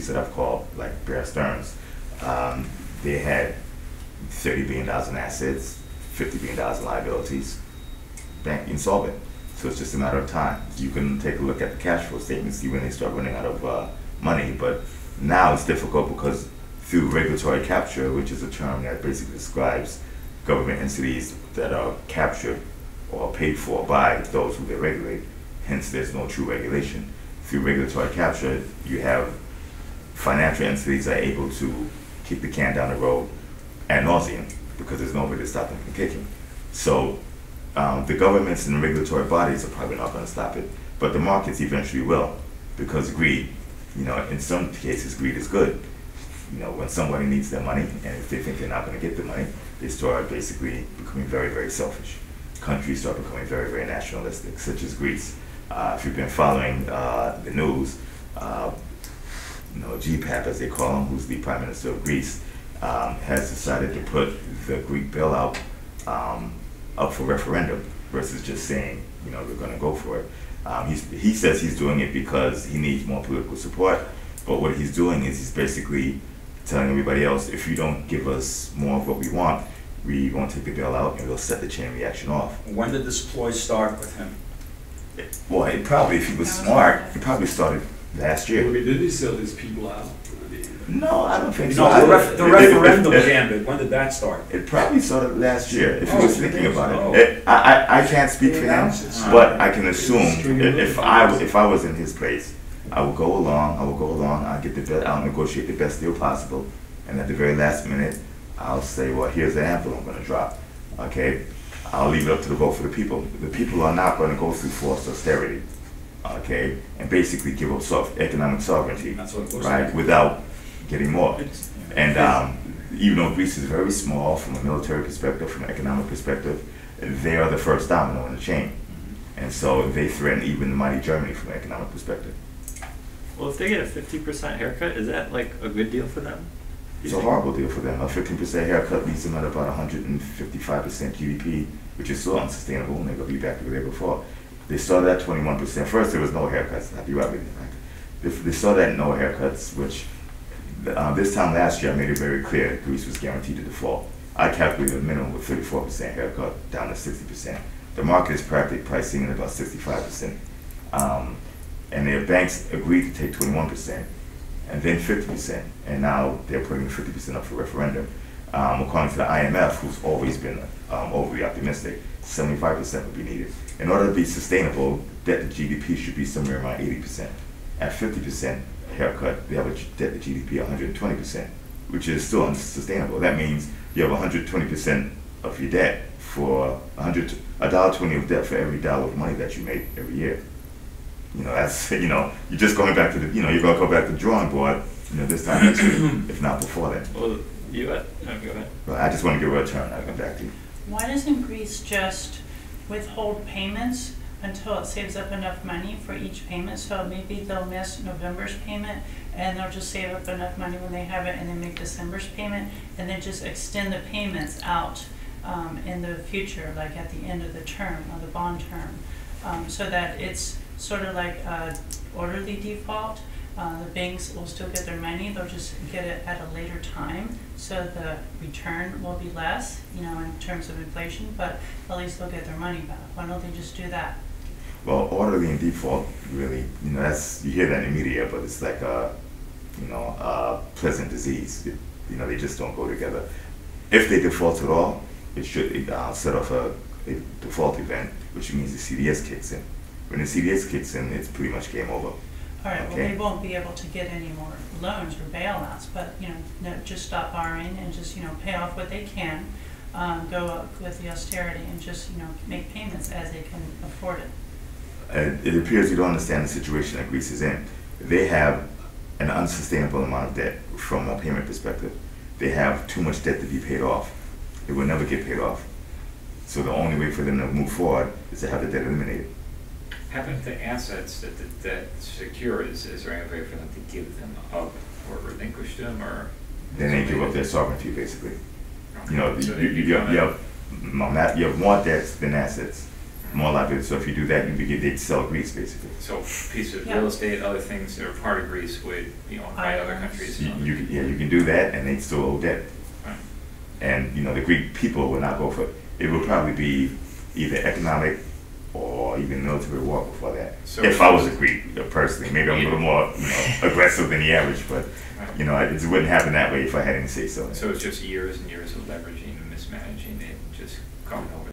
bankruptcies that I've called, like Bear Stearns, they had $30 billion in assets, $50 billion in liabilities, bank insolvent. So it's just a matter of time. You can take a look at the cash flow statements, see when they start running out of money. But now it's difficult because through regulatory capture, which is a term that basically describes government entities that are captured or paid for by those who they regulate, hence there's no true regulation. Through regulatory capture, you have financial entities that are able to kick the can down the road ad nauseum because there's no way to stop them from kicking. So the governments and the regulatory bodies are probably not going to stop it, but the markets eventually will, because greed, in some cases greed is good. When somebody needs their money and if they think they're not going to get the money, they start basically becoming very, very selfish. Countries start becoming very, very nationalistic, such as Greece. If you've been following the news, GPAP, as they call him, who's the Prime Minister of Greece, has decided to put the Greek bailout up for referendum versus just saying, they're going to go for it. He says he's doing it because he needs more political support, but what he's doing is he's basically telling everybody else, if you don't give us more of what we want, we won't take the bailout and we'll set the chain reaction off. When did this ploy start with him? Well, it probably, if he was smart, it probably started last year. Well, did he sell his people out? No, I don't think so. No, the referendum gambit, when did that start? It probably started last year, if he was thinking about it. I can't speak for him, but I can assume if I was in his place, I would go along, I'll negotiate the best deal possible, and at the very last minute, I'll say, well, here's the anthem I'm going to drop, okay? I'll leave it up to the vote for the people. The people are not going to go through forced austerity, okay, and basically give up economic sovereignty, right, without getting more. And even though Greece is very small from a military perspective, from an economic perspective, they are the first domino in the chain. And so they threaten even the mighty Germany from an economic perspective. Well, if they get a 50% haircut, is that like a good deal for them? It's a horrible deal for them. A 15% haircut leaves them at about 155% GDP, which is still unsustainable, and they're going to be back to where they were before. They started at 21%. First, there was no haircuts. I'll be right with you. They started at no haircuts, which this time last year I made it very clear Greece was guaranteed to default. I calculated a minimum of 34% haircut down to 60%. The market is practically pricing at about 65%. And their banks agreed to take 21% and then 50%. And now they're putting 50% up for referendum. According to the IMF, who's always been overly optimistic, 75% would be needed. In order to be sustainable, debt to GDP should be somewhere around 80%. At 50% haircut, they have a debt to GDP 120%, which is still unsustainable. That means you have 120% of your debt for $1.20 of debt for every dollar of money that you make every year. That's, you're just going back to the, you're going to go back to the drawing board, this time next week, if not before then. Well, go ahead. But I just want to give her a turn. I'll come back to you. Why doesn't Greece just withhold payments until it saves up enough money for each payment? So maybe they'll miss November's payment and they'll just save up enough money when they have it and then make December's payment and then just extend the payments out in the future, like at the end of the term, or the bond term, so that it's sort of like orderly default. The banks will still get their money, they'll just get it at a later time, so the return will be less, in terms of inflation, but at least they'll get their money back. Why don't they just do that? Well, orderly and default, really, that's, you hear that in the media, but it's like a pleasant disease. They just don't go together. If they default at all, it should set off a default event, which means the CDS kicks in. When the CDS kicks in, it's pretty much game over. All right, well, they won't be able to get any more loans or bailouts, but, just stop borrowing and just, pay off what they can, go up with the austerity and just, make payments as they can afford it. It appears you don't understand the situation that Greece is in. They have an unsustainable amount of debt from a payment perspective. They have too much debt to be paid off. It will never get paid off. So the only way for them to move forward is to have the debt eliminated. Happen to assets that the debt secures, is there any way for them to give them up or relinquish them, or? Then they give up their sovereignty, basically. Okay. So you have more debts than assets, more likely. So if you do that, they'd sell Greece basically. So pieces of Yeah. real estate, other things that are part of Greece would be owned by other countries. You can do that, and they'd still owe debt. Right. And the Greek people would not go for it. It would probably be either economic or even military war before that. So if I was a Greek, personally, maybe I'm a little more aggressive than the average, but it wouldn't happen that way if I had any say so. So it's just years and years of leveraging and mismanaging it, just going over.